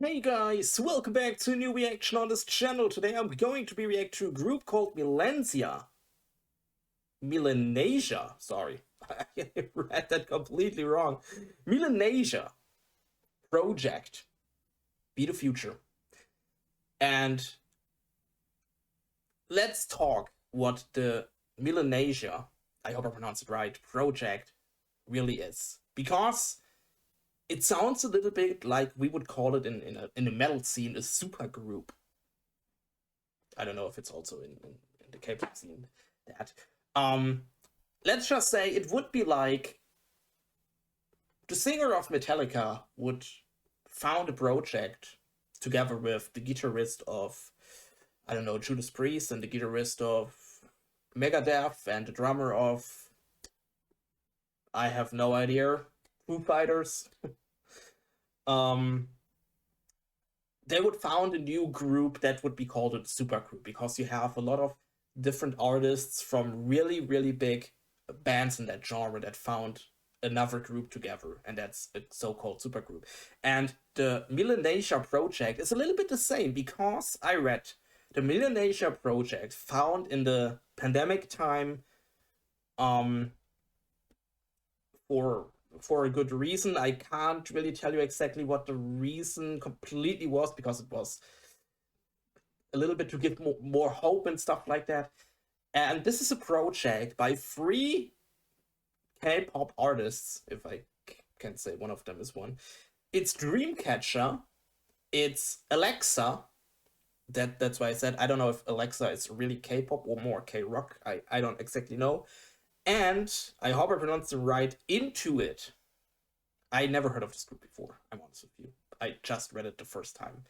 Hey guys, welcome back to a new reaction on this channel. Today I'm going to be react to a group called Millenasia. Millenasia, sorry. I read that completely wrong. Millenasia project. Be the future. And let's talk what the Millenasia, I hope I pronounced it right, project really is. Because it sounds a little bit like we would call it in a metal scene a super group. I don't know if it's also in the K-pop scene that. Let's just say it would be like the singer of Metallica would found a project together with the guitarist of, I don't know, Judas Priest and the guitarist of Megadeth and the drummer of, I have no idea, Foo Fighters. They would found a new group that would be called a super group because you have a lot of different artists from really, really big bands in that genre that found another group together, and that's a so-called supergroup. And the Millenasia project is a little bit the same because I read the Millenasia project found in the pandemic time for a good reason. I can't really tell you exactly what the reason completely was because it was a little bit to give more hope and stuff like that. And this is a project by three K-pop artists, if I can say one of them is one. It's Dreamcatcher, it's Alexa. That's why I said I don't know if Alexa is really K-pop or more K-rock. I don't exactly know. And I hope I pronounced it right. Intuit. I never heard of this group before. I'm honest with you. I just read it the first time.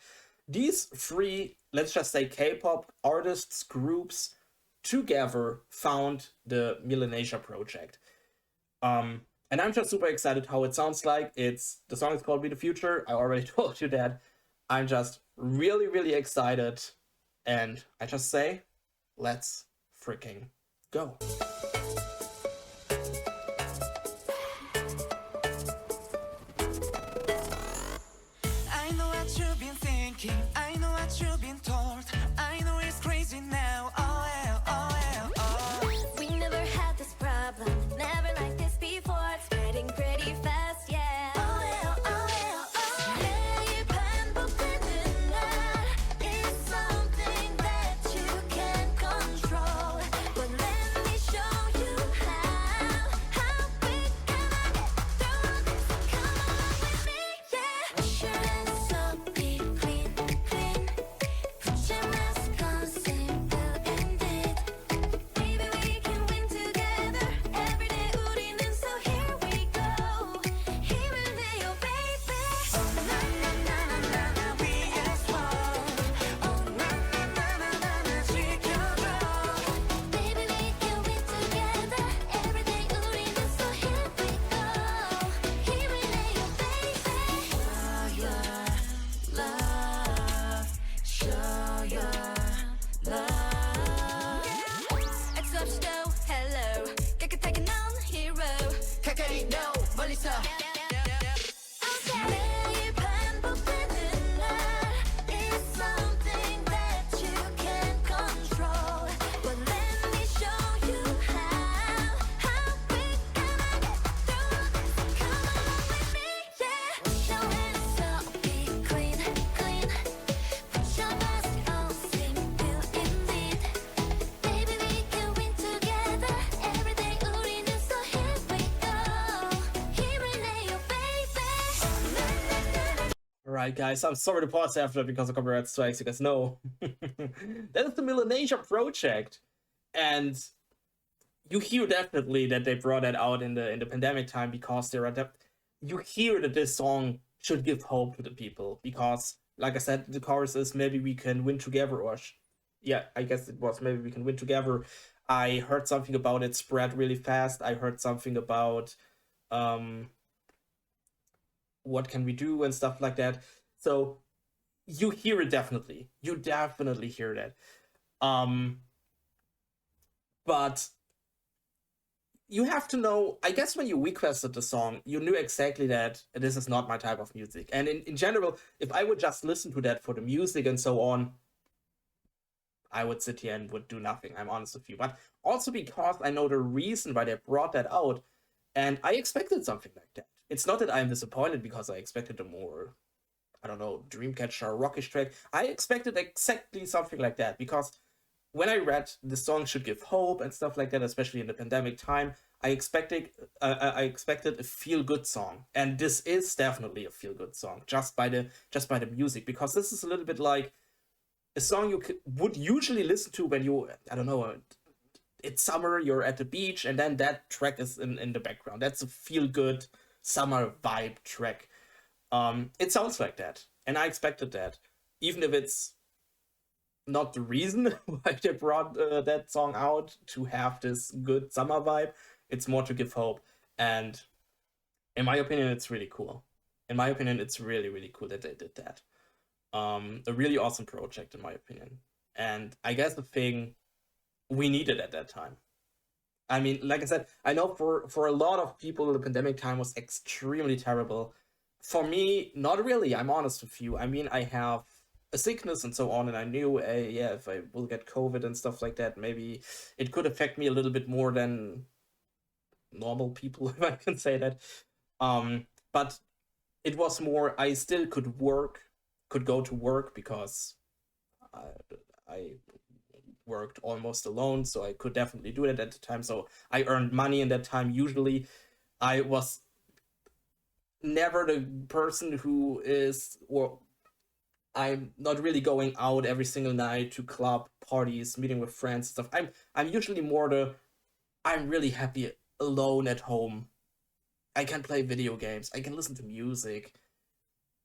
These three, let's just say K-pop artists groups together found the Millenasia project. And I'm just super excited how it sounds like. The song is called Be the Future. I already told you that. I'm just really, really excited. And I just say, let's freaking go. I know what you've been thinking, I know what you've been told, I know it's crazy now, oh well, oh well, oh. We never had this problem, never like this before, it's spreading pretty fast, yeah. Oh well, oh well, oh. 매일 반복되는 날 is something that you can't control, but let me show you how we gonna get through this, so come along with me, yeah. Wash your hands up, be clean, clean, put your mask on, simple indeed. Maybe we can win together. Every day 우리는 so here we go. 힘을 내요, baby. Oh na na na na na na we as one. Oh na na na na na na 지켜줘. Maybe we can win together. Every day 우리는 so here we go. 힘을 내요, baby. Show your love. 악수 없이 도 hello. 깨끗하게 넌 hero. 가까이 no 멀리서. 매일 반복되는 날 is something that you can't control, but let me show you how we gonna get through this, so come along with me, yeah. Wash your hands up, be clean, clean, put your mask on, simple indeed. Maybe we can win together, every day 우리는 so here we go. 힘을 내요, baby. Alright, guys, I'm sorry to pause after because of copyright strikes. You guys know. That is the Millenasia project. And you hear definitely that they brought that out in the pandemic time because you hear that this song should give hope to the people because, like I said, the chorus is maybe we can win together, or yeah, I guess it was maybe we can win together. I heard something about it spread really fast. I heard something about what can we do and stuff like that. So you hear it definitely. You definitely hear that. But you have to know, I guess when you requested the song, you knew exactly that this is not my type of music. And in general, if I would just listen to that for the music and so on, I would sit here and would do nothing. I'm honest with you. But also because I know the reason why they brought that out, and I expected something like that. It's not that I'm disappointed because I expected a more, I don't know, Dreamcatcher rockish track. I expected exactly something like that because when I read the song should give hope and stuff like that, especially in the pandemic time, I expected a feel good song, and this is definitely a feel good song just by the music, because this is a little bit like a song you would usually listen to when you, I don't know, it's summer, you're at the beach, and then that track is in the background. That's a feel good summer vibe track. It sounds like that, and I expected that, even if it's not the reason why they brought that song out to have this good summer vibe. It's more to give hope, and in my opinion, it's really cool. In my opinion, it's really really cool that they did that. A really awesome project in my opinion, and I guess the thing we needed at that time. I mean, like I said, I know for a lot of people, the pandemic time was extremely terrible. For me, not really. I'm honest with you. I mean, I have a sickness and so on, and I knew, yeah, if I will get COVID and stuff like that, maybe it could affect me a little bit more than normal people, if I can say that. But it was more, I still could go to work because I, I worked almost alone, so I could definitely do it at the time. So I earned money in that time. Usually, I was never the person who is, or I'm not really going out every single night to club parties, meeting with friends and stuff. I'm usually more the, I'm really happy alone at home. I can play video games. I can listen to music.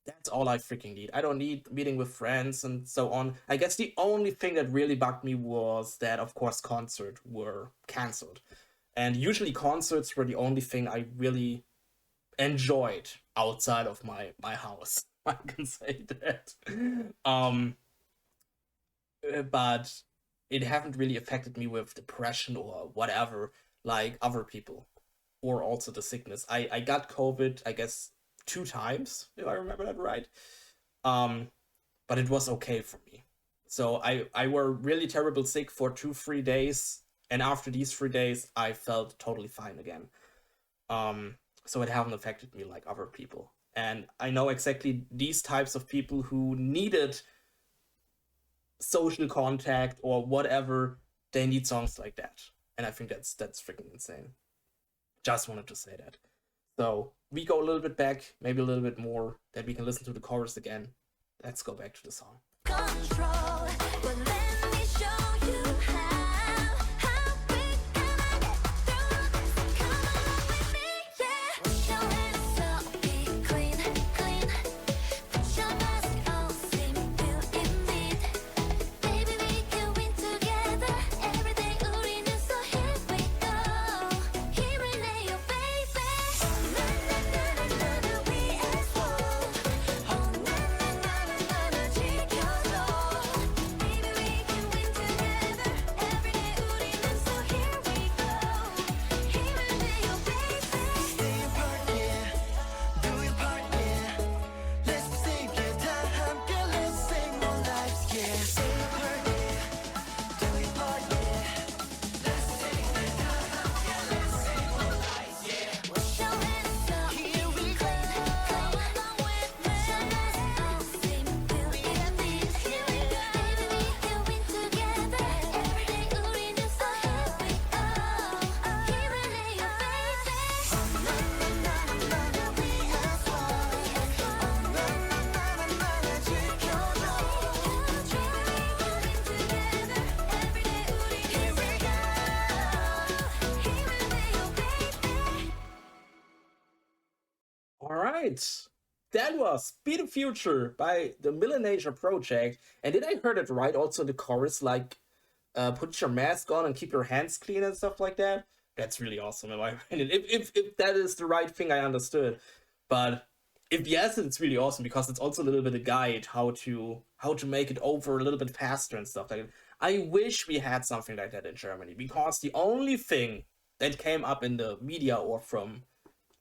That's all I freaking need. I don't need meeting with friends and so on. I guess the only thing that really bugged me was that, of course, concerts were cancelled. And usually concerts were the only thing I really enjoyed outside of my house. I can say that. Um, but it haven't really affected me with depression or whatever like other people, or also the sickness. I got COVID, I guess, 2 times if I remember that right. Um, but it was okay for me. So I were really terrible sick for 2 3 days, and after these 3 days, I felt totally fine again. Um, so it haven't affected me like other people. And I know exactly these types of people who needed social contact or whatever, they need songs like that. And I think that's freaking insane. Just wanted to say that. So we go a little bit back, maybe a little bit more, that we can listen to the chorus again. Let's go back to the song. Control, but let me show you how we gonna get through this. Come along with me, yeah. Wash your hands up, be clean, clean. Put your mask on, simple indeed. Baby, we can win together. Every day 우리는 so here we go. 힘을 내요, baby. Oh na na na na na na we as one. Oh na na na na na na 지켜줘. Baby, we can win together. Every day 우리는 so here we go. 힘을 내요, baby. Stay apart, yeah. Do your part, yeah. Let's be safe, yeah. 다 함께 let's save more lives, yeah. Stay apart, yeah. Do your part, yeah. Let's save, yeah. 다 함께 let's save more lives, yeah. Wash your hands up, Here we go. come along with me. Put your mask on, simple indeed. Here we go. Baby, we can win together. Every day 우리는 so here we go. 힘을 내요, baby. Oh na na na na na we as one. Oh na na na na na 나 지켜줘. Every day 우리는 Here we go. 힘을 내요, baby. All right. That was Be the Future by the Millenasia Project. And did I heard it right also in the chorus, like, put your mask on and keep your hands clean and stuff like that? That's really awesome in my opinion. If that is the right thing I understood. But if yes, it's really awesome because it's also a little bit a guide how to make it over a little bit faster and stuff like that. I wish we had something like that in Germany, because the only thing that came up in the media or from,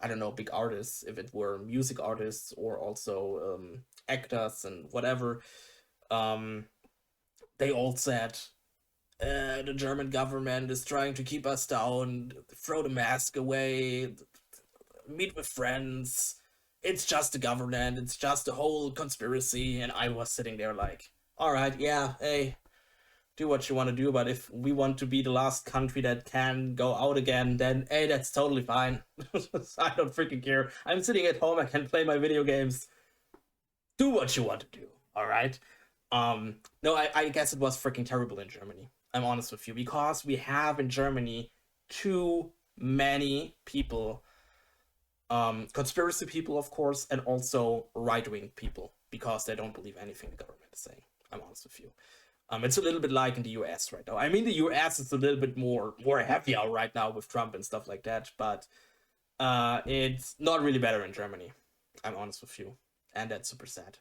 I don't know, big artists, if it were music artists or also actors and whatever, um, they all said, the German government is trying to keep us down, throw the mask away, meet with friends. It's just the government, it's just a whole conspiracy. And I was sitting there like, all right, yeah, hey, do what you want to do, but if we want to be the last country that can go out again, then hey, that's totally fine. I don't freaking care. I'm sitting at home, I can play my video games. Do what you want to do, all right? No, I guess it was freaking terrible in Germany. I'm honest with you, because we have in Germany too many people, conspiracy people, of course, and also right-wing people, because they don't believe anything the government is saying. I'm honest with you. It's a little bit like in the US right now. I mean, the US is a little bit more heavier right now with Trump and stuff like that, but it's not really better in Germany. I'm honest with you, and that's super sad.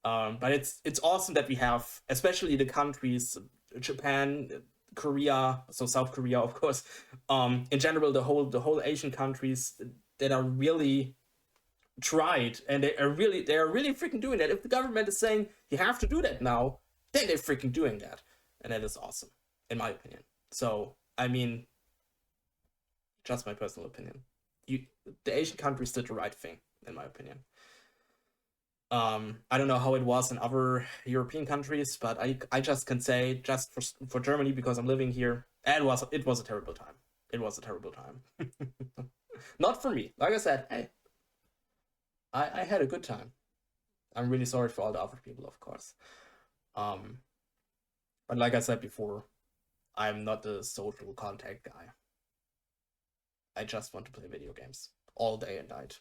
But it's awesome that we have, especially the countries, Japan, Korea, so South Korea, of course. In general, the whole Asian countries that are really tried, and they are really freaking doing that. If the government is saying you have to do that now, then they're freaking doing that, and that is awesome, in my opinion. So I mean, just my personal opinion. The Asian countries did the right thing, in my opinion. I don't know how it was in other European countries, but I just can say, just for Germany, because I'm living here, it was a terrible time. It was a terrible time. Not for me. Like I said, hey, I had a good time. I'm really sorry for all the other people, of course. But like I said before, I'm not the social contact guy. I just want to play video games all day and night.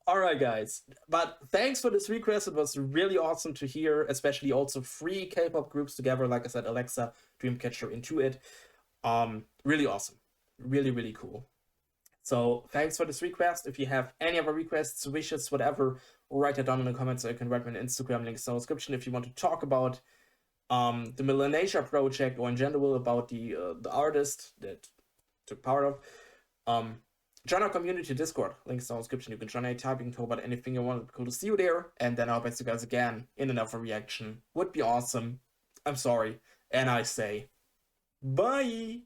Alright, guys. But thanks for this request. It was really awesome to hear, especially also 3 K-pop groups together. Like I said, Alexa, Dreamcatcher, Intuit. Really awesome. Really, really cool. So thanks for this request. If you have any other requests, wishes, whatever, write it down in the comments, so you can write me an Instagram link in the description if you want to talk about the Millenasia project, or in general about the artist that took part of. Join our community Discord, links in the description. You can join anytime, you can talk about anything you want. It'd be cool to see you there. And then I'll bet you guys again in another reaction. Would be awesome. I'm sorry. And I say, bye!